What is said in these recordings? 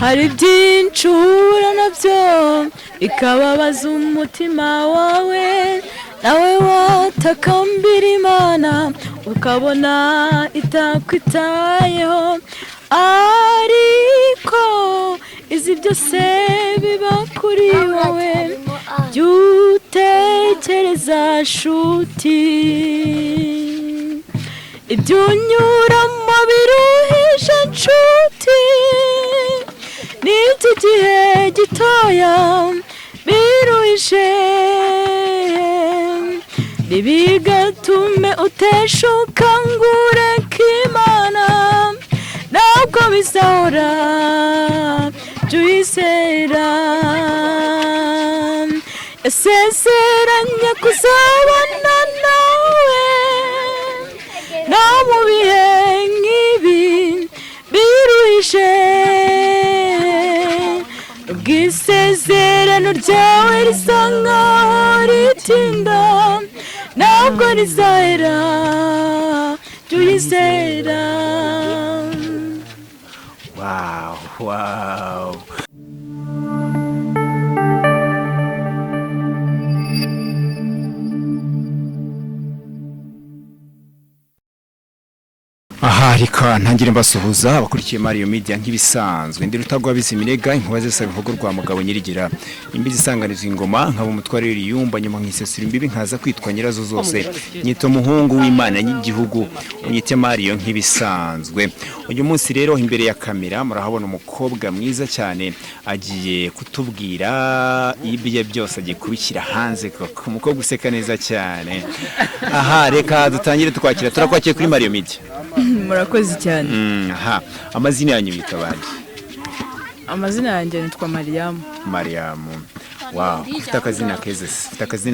hari byinshi uhura nabyo bikababaza umutima wawe nawe watakambira imana ukabona itakwitayeho ariko izi byose biba kuri wowe byutekereza shuti ibyo unyuramo biruhisha nshuti n'iki gihe gitoya biruhishe ntibigatume uteshuka ngo ureke imana ntabwo bizahora jya uyizera yasezeranye kuzabana nawe no mu bihe nk'ibi biruhije ubwisezerano ryawe risa nkaho ritinda ntabwo rizahera jya uyizera. Wow. Aha reka ntangire mbasuhuza abakurikiye Marion Media nk'ibisanzwe ndi rutagwa bizimirega inkuba zese bivugo rwa mugabo nyirigira imbizi isanganiza ingoma nkaba umutware w'iriyumba nyuma nkisesura imbibi nkaza kwitwa nyirazo zose nyito muhungu w'Imana n'igihugu unyite Marion nk'ibisanzwe. Uyu munsi rero imbere ya kamera murahabona umukobwa mwiza cyane agiye kutubwira ibye byose agiye kubishyira hanze koko umukobwa useka neza cyane. Aha reka dutangire twakira turakwakiye kuri Marion Media. Murakoze cyane. Aha amazina yanyu bita bande? Amazina yanjye nitwa Marion. Wow, ufite akazina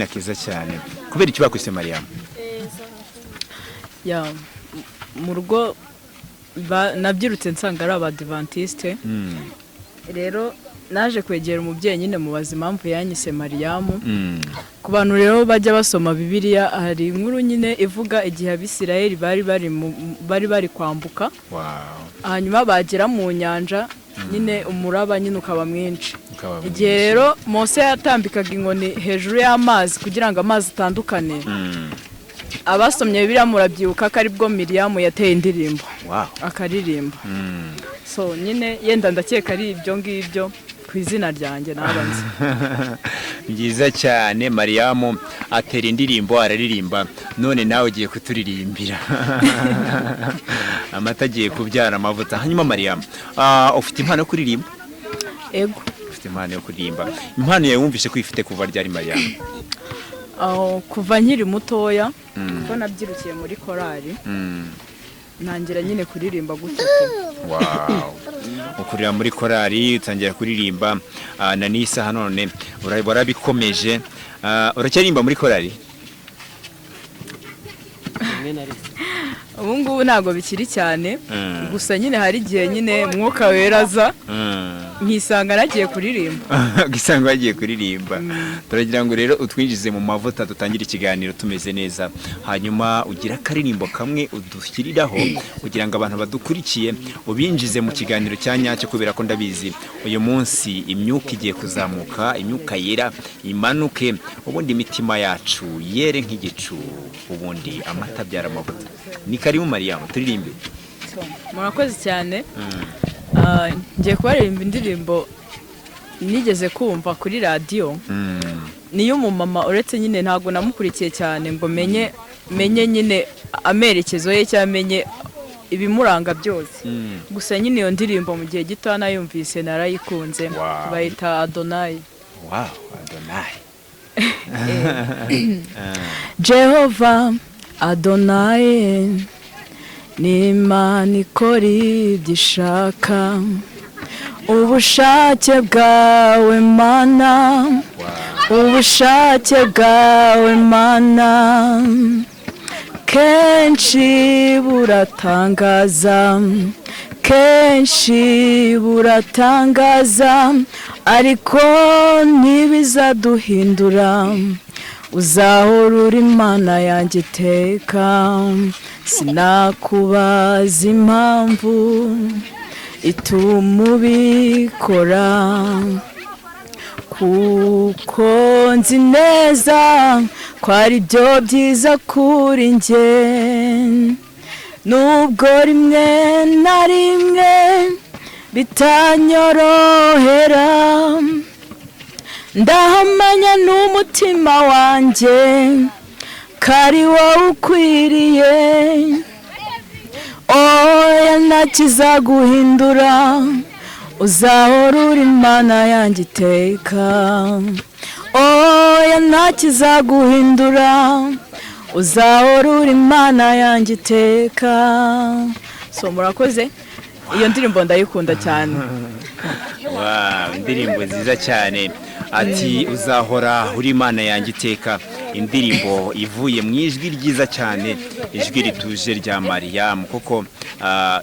keza cyane. Kubera iki bakwise Marion? Ya mu rugo nabyirutse nsanga ari abadventiste. Rero naje kwegera umubyeyi nyine mubaza impamvu yanyise Marion. Ku bantu rero bajya basoma Bibiliya hari inkuru nyine ivuga igihe Abisirayeli bari bari kwambuka. Hanyuma bagera mu nyanja nyine umuraba nyine ukaba mwinshi. Igihe rero Mose yatambikaga inkoni hejuru y'amazi kugira ngo amazi atandukane. Abasomye Bibiliya murabyibuka ko aribwo Marion yateye indirimbo. Akaririmba. So nyine yenda ndakeka ari ibyo ngibyo ku izina ryanjye nabanze. Byiza cyane Marion atera indirimbo araririmba none nawe ugiye kuturirimbira. Amata agiye kubyara amavuta. Hanyuma Marion ufite impano yo kuririmba? Ego. Ufite impano yo kuririmba. Impano yawe wumvise ko ifite kuva ryari Marion? Kuva nkiri mutoya kuko nabyirukiye muri korali. Nangira nyine kuririmba gutyo. Wow. Ukurira muri korali utangira kuririmba na nisa none urabikomeje. Uracyaririmba muri korali? Ubu ngubu ntabwo bikiri cyane gusa nyine hari igihe nyine mwuka weraza nkisanga nagiye kuririmba. Gisanga wagiye kuririmba. Turagira ngo rero utwinjize mu mavuta dutangira ikiganiro tumeze neza. Hanyuma ugira akaririmbo kamwe udushyiriraho kugira ngo abantu badukurikiye ubinjize mu kiganiro cyanyacyo kubera ko ndabizi uyu munsi imyuka igiye kuzamuka, imyuka yera imanuke ubundi imitima yacu yere nk'igicu ubundi amata byara amavuta. Ni karimu Marion turirimbe. Murakoze cyane. Ngiye kubaririmba indirimbo nigeze kumva kuri radio. Niyo umumama uretse nyine ntago namukurikiye cyane ngo menye nyine amerekezo ye cyamenye ibimuranga byose. Gusa nyine iyo ndirimbo mu gihe gito nayumvise narayikunze. Bayita Adonai. Wow, Adonai. Jehova Adonai ni Imana ikora ibyo ishaka ubushake bwawe Mana, ubushake bwawe Mana kenshi buratangaza, kenshi buratangaza ariko ntibizaduhindura. Uzahora uri Imana yanjye iteka, sinakubaza impamvu ituma ubikora kuko nzi neza ko ari byo byiza kuri njye nubwo rimwe na rimwe bitanyorohera ndahamanya n'umutima wanjye kari wowe ukwiriye oya ntakizaguhindura uzahora uri imana yanjye iteka oya ntakizaguhindura uzahora uri imana yanjye iteka so murakoze iyo ndirimbo ndayikunda cyane wow indirimbo nziza cyane ati uzahora uri imana yanjye iteka indirimbo ivuye mu ijwi ryiza cyane ijwi rituje rya Marion kuko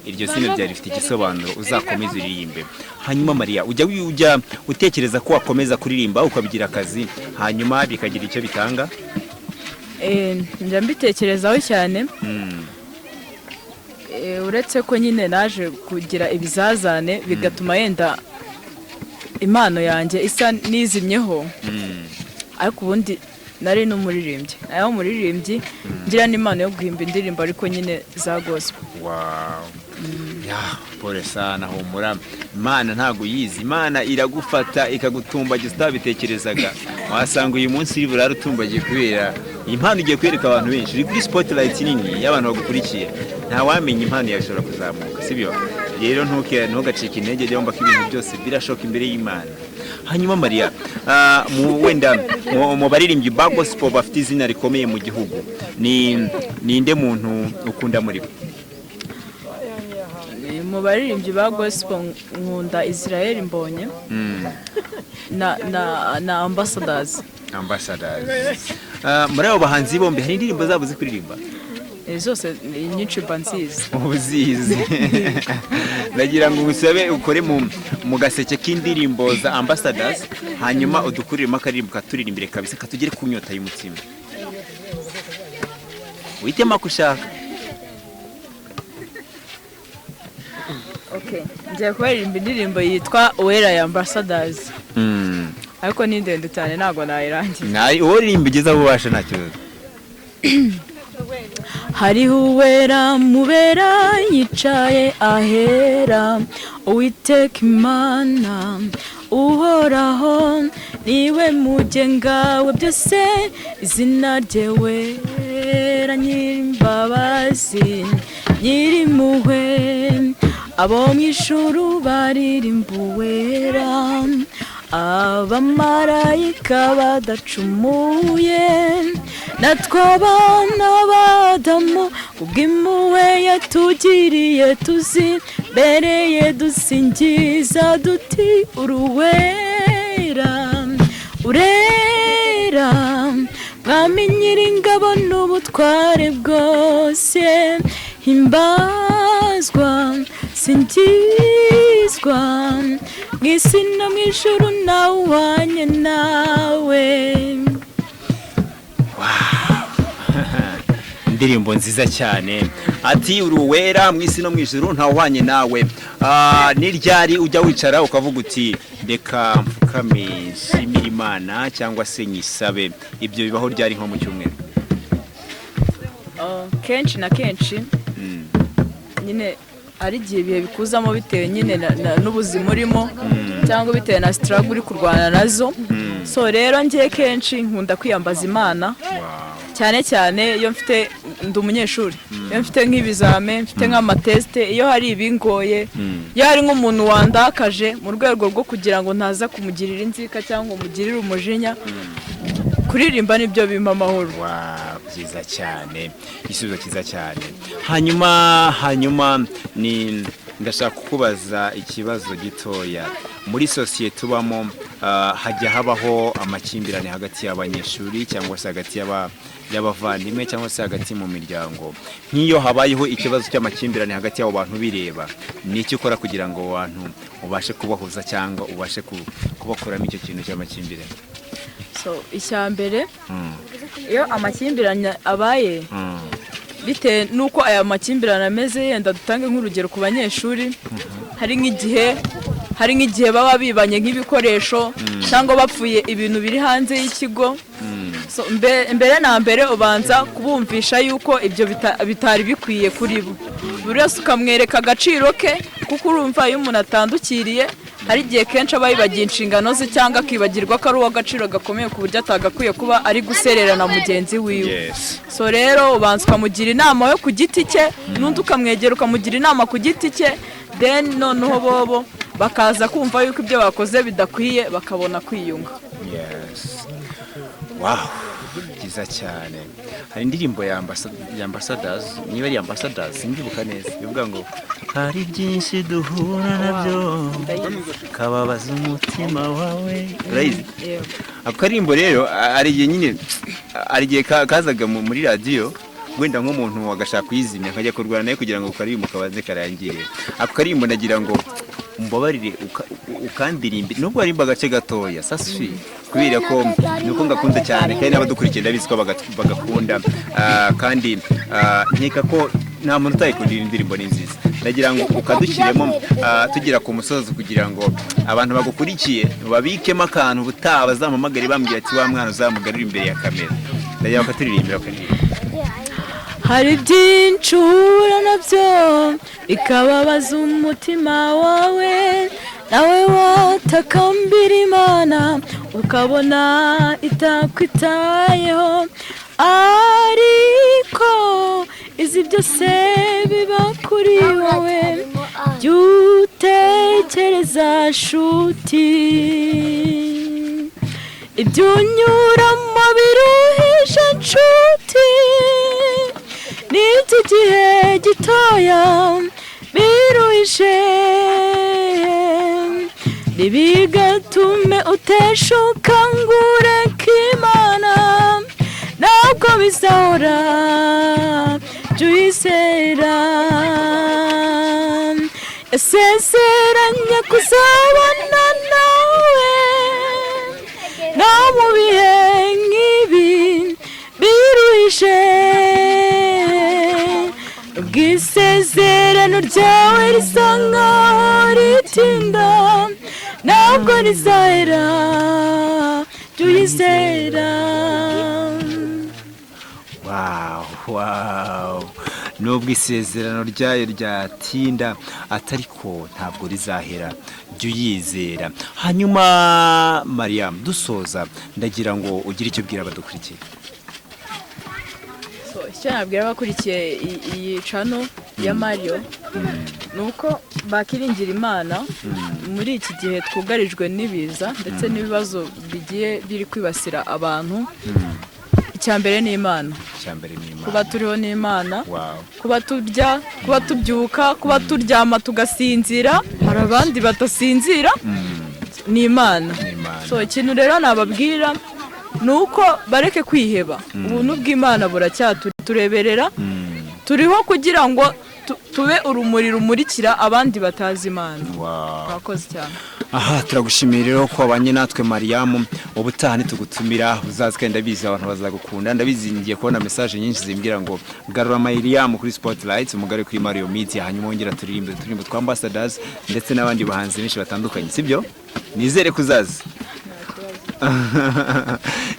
iryo zina ryari rifite igisobanuro uzakomeza uririmbe hanyuma Marion ujya utekereza ko wakomeza kuririmba ukabigira akazi hanyuma bikagira icyo bitanga njya mbitekerezaho cyane uretse ko nyine naje kugira ibizazane bigatuma yenda impano yanjye isa nizimyeho ariko ubundi nari n'umuririmbyi nayo umuririmbyi ngira n'impano yo guhimba indirimbo ariko nyine za gospel wow pole sana humura imana ntago yizi imana iragufata ikagutumbagiza utabitekerezaga wasanga uyu munsi iri burara utumbagiye kubera impano igiye kwereka abantu benshi uri kuri spotlight nini y'abantu bagukurikiye nta wamenya impano yashobora kuzamuka sibyo rero ntugacike intege rero mbaka ibintu byose birashoka imbere y'Imana hanyuma Marion wenda mu baririmbyi ba gospel bafite izina rikomeye mu gihugu ninde muntu ukunda muri bo mu baririmbyi ba gospel nkunda Israel Mbonye na ambassadors muri abo bahanzi bombi hari indirimbo zabo zikuririmba zose nyinshi banzizi ubuzizi nagira ngo usabe ukore mu gaseke k'indirimbo za ambassadors hanyuma udukuriremo akaririmbo katuririmbire kabisa katugere ku nyota y'umutima witema kushaka okay ngiye kubaririmba indirimbo yitwa Uwera ya Ambassadors ariko ni ndende cyane ntago nayirangiza nayi uririmba igeza bubasha nta kibazo hariho uwera mubera yicaye ahera Uwiteka Imana uhoraho niwe mugenga we byose izina rye wera nyirimbabazi nyirimpuhwe abo mu ijuru baririmba uwera abamarayika badacumuye natwe abana b'Adamu kubw'impuhwe yatugiriye tuzibereye dusingiza duti uruwera urera mwami nyiringabo n'ubutware bwose himbazwa singizwa mw'isi no mw'ijuru nawe uhwanye nawe indirimbo nziza cyane ati uruwera mw'isi no mw'ijuru nta uhwanye nawe n'iryari ujya wicara ukavuga uti reka mfukame nshimire Imana cyangwa se nyisabe ibyo bibaho ryari nko mu cyumweru kenshi na kenshi nyine ari igihe ibihe bikuzamo bitewe nyine n'ubuzima urimo cyangwa bitewe na struggle uri kurwana nazo so rero ngiye kenshi nkunda kwiyambaza Imana cyane cyane iyo mfite ndi umunyeshuri iyo mfite nk'ibizame mfite nk'amateste iyo hari ibingoye iyo hari nk'umuntu wandakaje mu rwego rwo kugira ngo ntaza kumugirira inzika cyangwa umugirire umujinya kuririmba nibyo bimpa amahoro byiza cyane igisubizo cyiza cyane hanyuma ni ndashaka kukubaza ikibazo gitoya muri sosiyete tubamo hajya habaho amakimbirane hagati y'abanyeshuri cyangwa se hagati y'abavandimwe cyangwa se hagati mu miryango nk'iyo habayeho ikibazo cy'amakimbirane hagati y'abo bantu bireba ni iki ukora kugira ngo abantu ubashe kubahuza cyangwa ubashe kubakuramo icyo kintu cy'amakimbirane so icyambere iyo amakimbirane abaye bitewe nuko aya makimbirane ameze yenda dutange nk'urugero ku banyeshuri hari nk'igihe baba bibanye nk'ibikoresho cyangwa bapfuye ibintu biri hanze y'ikigo. Mbere na mbere ubanza kubumvisha yuko ibyo bitari bikwiye kuri bo, buri wese ukamwereka agaciro ke, kuko urumva iyo umuntu atandukiriye hari igihe kenshi aba yibagiye inshingano ze cyangwa akibagirwa ko ari uw'agaciro gakomeye ku buryo atagakwiye kuba ari gusererana mugenzi wiwe. So rero ubanza ukamugira inama yo ku giti cye, n'undi ukamwegera ukamugira inama ku giti cye, then noneho bobo bakaza kumva yuko ibyo bakoze bidakwiye, bakabona kwiyunga. Wow, byiza cyane. Hari indirimbo ya ambassadors, niba ari ambassadors singibuka neza, bivuga ngo hari byinshi duhura nabyo kababaza umutima wawe. Ako karimbo rero ari igihe nyine ari igihe kazaga muri radio, wenda nk'umuntu wagashaka kuyizimya akajya kurwana nayo kugira ngo karimbo kabanze karangire. Ako karimbo nagira ngo mbabarire ukandirimbe nubwo arimba agace gatoya sasfi, kubera ko nuko ngakunda cyane kandi n'abadukurikiye ndabizi ko bagakunda, kandi nkeka ko nta muntu utayikundira indirimbo ni nziza. Ndagira ngo ukadushyiremo tugira ku musozi kugira ngo abantu bagukurikiye babikemo akantu ubutaha bazampamagare bambwira ati wa mwana uzamugarura imbere ya kamera. Ndagira ngo turirimbira akaririmbo. Hari byinshi uhura nabyo bikababaza umutima wawe, nawe watakambira Imana ukabona itakwitayeho, ariko izi byose biba kuri wowe, jya utekereza nshuti, ibyo unyuramo biruhije nshuti, n'iki gihe gitoya biruhije, ntibigatume uteshuka ngo ureke Imana, ntabwo bizahora jya uyizera, yasezeranye kuzabana nawe no mu bihe nk'ibi biruhije, ubwisezerano ryawe risa nkaho ritinda, ntabwo rizahera jya uyizera. Wow, nubwo isezerano ryayo ryatinda atariko ntabwo rizahera jya uyizera. Hanyuma Mariam, dusoza ndagira ngo ugire icyo bwira abadukurikiye. Icyo nabwira abakurikiye iyi channel ya Marion nuko bakiringira Imana muri iki gihe twugarijwe n'ibiza ndetse n'ibibazo bigiye biri kwibasira abantu. Icyambere ni Imana, kuba turiho ni Imana, kuba turya, kuba tubyuka, kuba turyama tugasinzira, hari abandi batasinzira, ni Imana. So ikintu rero nababwira nuko bareke kwiheba, ubuntu bw'Imana buracyatureberera, turiho kugira ngo tube urumuri rumurikira abandi batazi Imana. Murakoze cyane. Aha, turagushimira rero ko wabanye natwe Mariam, ubutaha nitugutumira uzaza kandi ndabizi abantu bazagukunda. Ndabizi ngiye kubona message nyinshi zimbwira ngo garura Mariam kuri Spotlight, umugare kuri Marion Media, hanyuma wongera turirimbe twa ambassadors ndetse n'abandi bahanzi benshi batandukanye, sibyo? Nizere kuzaza.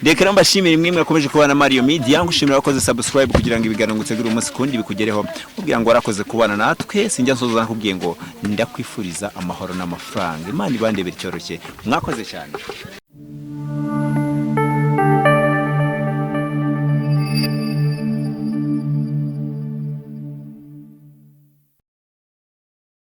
Ndekera mbashimira imwe mwakomeje kubana Marion Media, ngushimira wakoze subscribe kugira ngo ibiganiro ngutegura umunsi kundi bikugereho, ubwira ngo warakoze kubana natwe. Sinjya nsoza nakubwiye ngo ndakwifuriza amahoro n'amafaranga, Imana ibandebere cyoroshye. Mwakoze cyane.